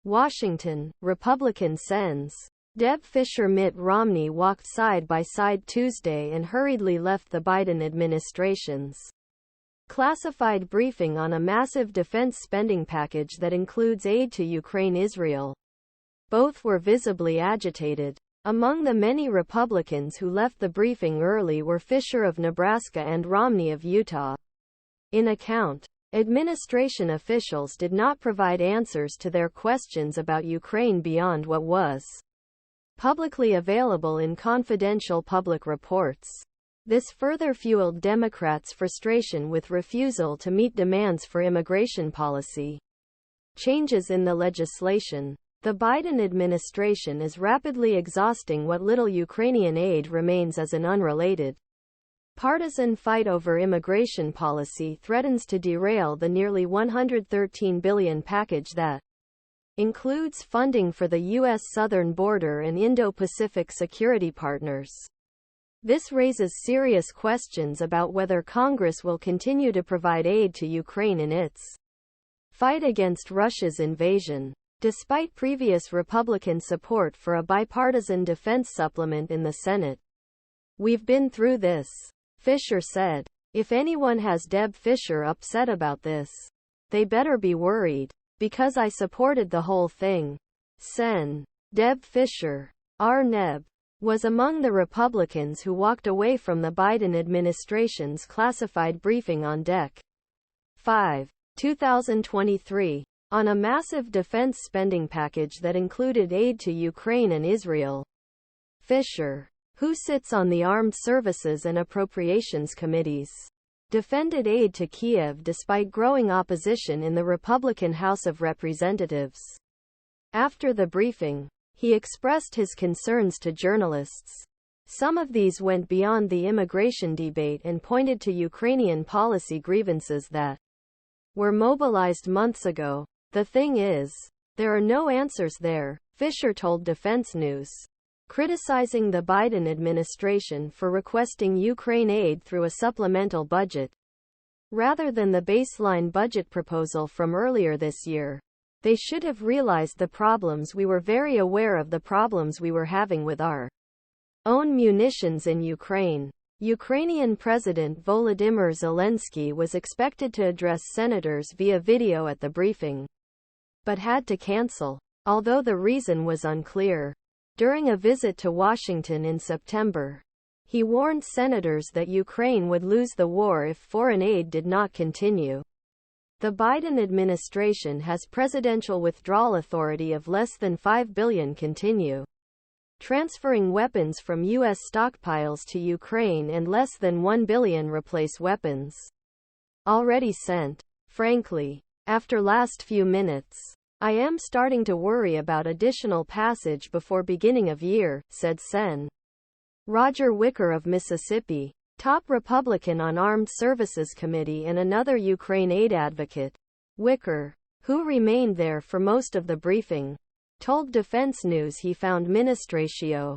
Washington, Republican Sens. Deb Fischer Mitt Romney walked side by side Tuesday and hurriedly left the Biden administration's classified briefing on a massive defense spending package that includes aid to Ukraine-Israel. Both were visibly agitated. Among the many Republicans who left the briefing early were Fischer of Nebraska and Romney of Utah. In account, administration officials did not provide answers to their questions about Ukraine beyond what was publicly available in confidential public reports. This further fueled Democrats' frustration with refusal to meet demands for immigration policy changes in the legislation. The Biden administration is rapidly exhausting what little Ukrainian aid remains as an unrelated partisan fight over immigration policy threatens to derail the nearly $113 billion package that includes funding for the U.S. southern border and Indo-Pacific security partners. This raises serious questions about whether Congress will continue to provide aid to Ukraine in its fight against Russia's invasion. Despite previous Republican support for a bipartisan defense supplement in the Senate, "We've been through this," Fischer said. "If anyone has Deb Fischer upset about this, they better be worried, because I supported the whole thing." Sen. Deb Fischer, R-Neb, was among the Republicans who walked away from the Biden administration's classified briefing on Dec. 5, 2023. On a massive defense spending package that included aid to Ukraine and Israel. Fischer, who sits on the Armed Services and Appropriations committees, defended aid to Kiev despite growing opposition in the Republican House of Representatives. After the briefing, he expressed his concerns to journalists. Some of these went beyond the immigration debate and pointed to Ukrainian policy grievances that were mobilized months ago. "The thing is, there are no answers there," Fischer told Defense News, criticizing the Biden administration for requesting Ukraine aid through a supplemental budget rather than the baseline budget proposal from earlier this year. "They should have realized the problems. We were very aware of the problems we were having with our own munitions in Ukraine." Ukrainian President Volodymyr Zelenskyy was expected to address senators via video at the briefing, but had to cancel, although the reason was unclear. During a visit to Washington in September, he warned senators that Ukraine would lose the war if foreign aid did not continue. The Biden administration has presidential withdrawal authority of less than $5 billion continue transferring weapons from U.S. stockpiles to Ukraine and less than $1 billion replace weapons already sent. "Frankly, after last few minutes, I am starting to worry about additional passage before beginning of year," said Sen. Roger-Wicker of Mississippi, top Republican on Armed Services Committee and another Ukraine aid advocate. Wicker, who remained there for most of the briefing, told Defense News he found ministratio